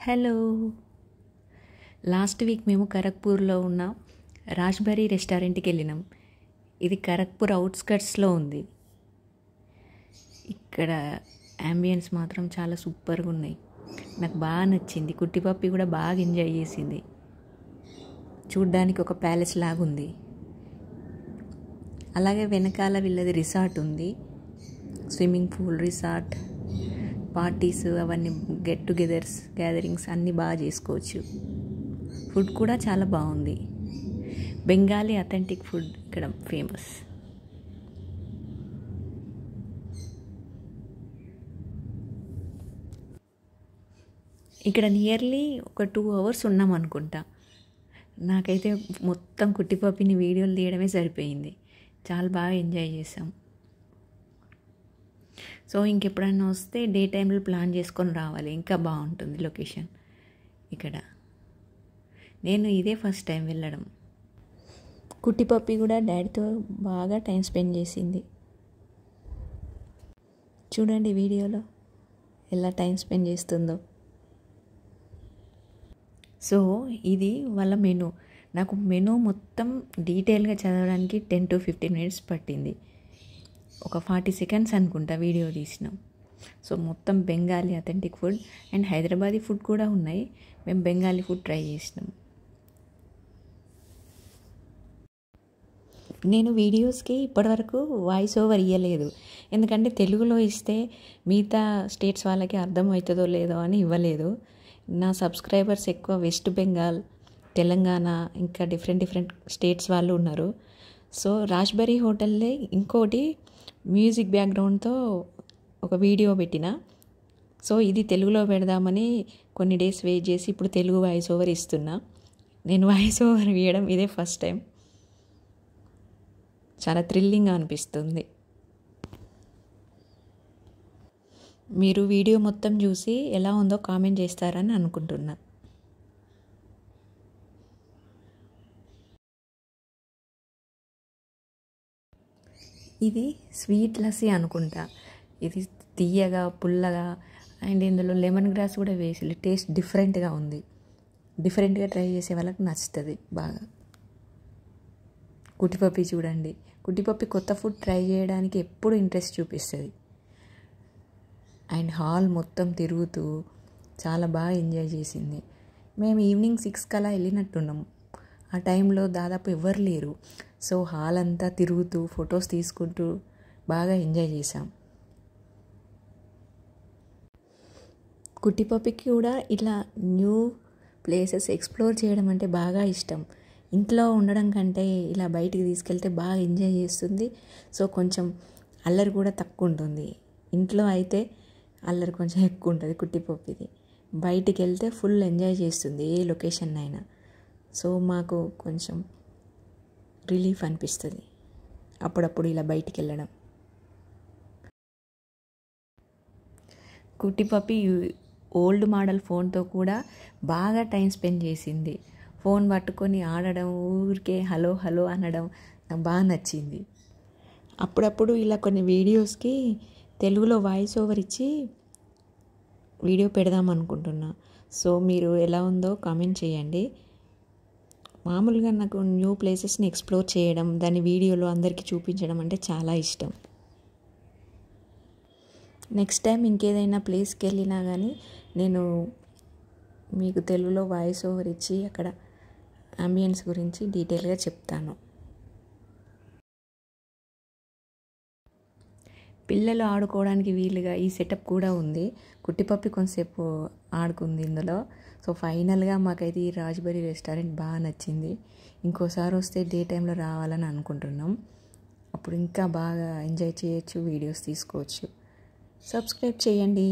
Hello. Last week మేము ఖరగ్పూర్లో ఉన్న రాజ్బరీ రెస్టారెంట్కి వెళ్ళినాం. ఇది ఖరగ్పూర్ అవుట్స్కట్స్లో ఉంది. ఇక్కడ అంబియన్స్ మాత్రం చాలా సూపర్గా ఉన్నాయి. నాకు బాగా నచ్చింది. కుట్టి పప్పి కూడా బాగా ఎంజాయ్ చేసింది. చూడ్డానికి ఒక ప్యాలెస్ లాగా ఉంది. అలాగే వెనకాల వీళ్ళది రిసార్ట్ ఉంది. స్విమ్మింగ్ పూల్, రిసార్ట్, పార్టీస్, అవన్నీ గెట్ టుగెదర్స్, గ్యాదరింగ్స్ అన్నీ బాగా చేసుకోవచ్చు. ఫుడ్ కూడా చాలా బాగుంది. బెంగాలీ అథెంటిక్ ఫుడ్ ఇక్కడ ఫేమస్. ఇక్కడ నియర్లీ ఒక 2 hours ఉన్నాం అనుకుంటా. నాకైతే మొత్తం కుట్టిపప్పిని వీడియోలు తీయడమే సరిపోయింది. చాలా బాగా ఎంజాయ్ చేసాం. సో ఇంకెప్పుడన్నా వస్తే డే టైంలో ప్లాన్ చేసుకొని రావాలి, ఇంకా బాగుంటుంది లొకేషన్. ఇక్కడ నేను ఇదే ఫస్ట్ టైం వెళ్ళడం. కుట్టిపప్పి కూడా డాడీతో బాగా టైం స్పెండ్ చేసింది. చూడండి వీడియోలో ఎలా టైం స్పెండ్ చేస్తుందో. సో ఇది వాళ్ళ మెనూ. నాకు మెనూ మొత్తం డీటెయిల్గా చదవడానికి 10 to 15 minutes పట్టింది. ఒక 40 seconds అనుకుంటా వీడియో తీసినాం. సో మొత్తం Bengali authentic food and Hyderabadi food కూడా ఉన్నాయి. మేము బెంగాలీ ఫుడ్ ట్రై చేసినాం. నేను వీడియోస్కి ఇప్పటివరకు వాయిస్ ఓవర్ ఇవ్వలేదు, ఎందుకంటే తెలుగులో ఇస్తే మిగతా స్టేట్స్ వాళ్ళకి అర్థమవుతుందో లేదో అని ఇవ్వలేదు. నా సబ్స్క్రైబర్స్ ఎక్కువ వెస్ట్ బెంగాల్, తెలంగాణ, ఇంకా డిఫరెంట్ స్టేట్స్ వాళ్ళు ఉన్నారు. సో రాజ్బరీ హోటల్లే ఇంకోటి మ్యూజిక్ బ్యాక్గ్రౌండ్తో ఒక వీడియో పెట్టిన. సో ఇది తెలుగులో పెడదామని కొన్ని డేస్ వెయిట్ చేసి ఇప్పుడు తెలుగు వాయిస్ ఓవర్ ఇస్తున్నా. నేను వాయిస్ ఓవర్ ఇవ్వడం ఇదే ఫస్ట్ టైం. చాలా థ్రిల్లింగ్గా అనిపిస్తుంది. మీరు వీడియో మొత్తం చూసి ఎలా ఉందో కామెంట్ చేస్తారని అనుకుంటున్నా. ఇది స్వీట్ లస్సీ అనుకుంటా. ఇది తీయగా, పుల్లగా, అండ్ ఇందులో లెమన్ గ్రాస్ కూడా వేసి టేస్ట్ డిఫరెంట్గా ఉంది. డిఫరెంట్గా ట్రై చేసే వాళ్ళకి నచ్చుతుంది బాగా. కుట్టిపప్పి చూడండి. కుట్టిపప్పి కొత్త ఫుడ్ ట్రై చేయడానికి ఎప్పుడు ఇంట్రెస్ట్ చూపిస్తుంది. అండ్ హాల్ మొత్తం తిరుగుతూ చాలా బాగా ఎంజాయ్ చేసింది. మేము ఈవినింగ్ 6 కలా వెళ్ళినట్టున్నాము. ఆ టైంలో దాదాపు ఎవరు లేరు. సో హాల్ అంతా తిరుగుతూ ఫొటోస్ తీసుకుంటూ బాగా ఎంజాయ్ చేసాం. కుట్టిపప్పికి కూడా ఇట్లా న్యూ ప్లేసెస్ ఎక్స్ప్లోర్ చేయడం అంటే బాగా ఇష్టం. ఇంట్లో ఉండడం కంటే ఇలా బయటికి తీసుకెళ్తే బాగా ఎంజాయ్ చేస్తుంది. సో కొంచెం అల్లరి కూడా తక్కువ ఉంటుంది. ఇంట్లో అయితే అల్లరి కొంచెం ఎక్కువ ఉంటుంది కుట్టిపప్పిది. బయటికి వెళ్తే ఫుల్ ఎంజాయ్ చేస్తుంది ఏ లొకేషన్ అయినా. సో మాకు కొంచెం రిలీఫ్ అనిపిస్తుంది అప్పుడప్పుడు ఇలా బయటికి వెళ్ళడం. కుట్టిపప్పి ఓల్డ్ మోడల్ ఫోన్తో కూడా బాగా టైం స్పెండ్ చేసింది. ఫోన్ పట్టుకొని ఆడడం, ఊరికే హలో హలో అనడం నాకు బాగా నచ్చింది. అప్పుడప్పుడు ఇలా కొన్ని వీడియోస్కి తెలుగులో వాయిస్ ఓవర్ ఇచ్చి వీడియో పెడదాం అనుకుంటున్నా. సో మీరు ఎలా ఉందో కామెంట్ చేయండి. మామూలుగా నాకు న్యూ ప్లేసెస్ని ఎక్స్ప్లోర్ చేయడం, దాని వీడియోలో అందరికీ చూపించడం అంటే చాలా ఇష్టం. నెక్స్ట్ టైం ఇంకేదైనా ప్లేస్కి వెళ్ళినా కానీ నేను మీకు తెలుగులో వాయిస్ ఓవర్ ఇచ్చి అక్కడ అంబియన్స్ గురించి డీటెయిల్గా చెప్తాను. పిల్లలు ఆడుకోవడానికి వీలుగా ఈ సెటప్ కూడా ఉంది. కుట్టిపప్పి కొంతసేపు ఆడుకుంది ఇందులో. సో ఫైనల్గా మాకైతే ఈ రాజ్బరీ రెస్టారెంట్ బాగా నచ్చింది. ఇంకోసారి వస్తే డే టైంలో రావాలని అనుకుంటున్నాం. అప్పుడు ఇంకా బాగా ఎంజాయ్ చేయొచ్చు, వీడియోస్ తీసుకోవచ్చు. సబ్స్క్రైబ్ చేయండి.